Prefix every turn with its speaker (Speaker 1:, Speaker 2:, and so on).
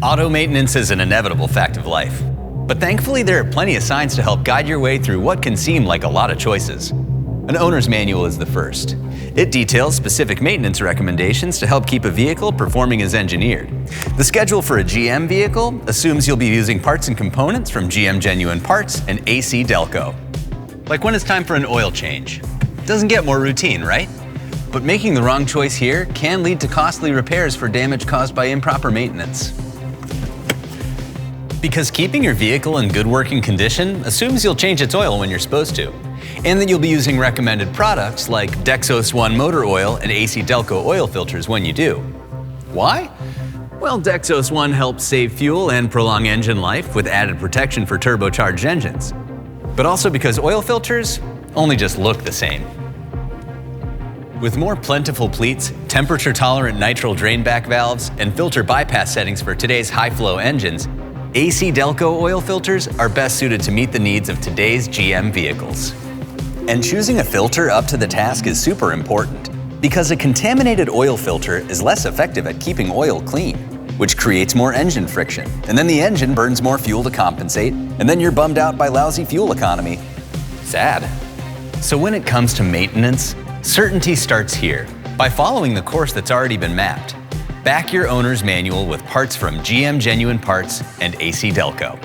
Speaker 1: Auto maintenance is an inevitable fact of life. But thankfully, there are plenty of signs to help guide your way through what can seem like a lot of choices. An owner's manual is the first. It details specific maintenance recommendations to help keep a vehicle performing as engineered. The schedule for a GM vehicle assumes you'll be using parts and components from GM Genuine Parts and AC Delco. Like when it's time for an oil change. Doesn't get more routine, right? But making the wrong choice here can lead to costly repairs for damage caused by improper maintenance. Because keeping your vehicle in good working condition assumes you'll change its oil when you're supposed to, and that you'll be using recommended products like Dexos 1 motor oil and AC Delco oil filters when you do. Why? Well, Dexos 1 helps save fuel and prolong engine life with added protection for turbocharged engines. But also because oil filters only just look the same. With more plentiful pleats, temperature-tolerant nitrile drainback valves, and filter bypass settings for today's high-flow engines, AC Delco oil filters are best suited to meet the needs of today's GM vehicles. And choosing a filter up to the task is super important, because a contaminated oil filter is less effective at keeping oil clean, which creates more engine friction, and then the engine burns more fuel to compensate, and then you're bummed out by lousy fuel economy. Sad. So when it comes to maintenance, certainty starts here, by following the course that's already been mapped. Back your owner's manual with parts from GM Genuine Parts and AC Delco.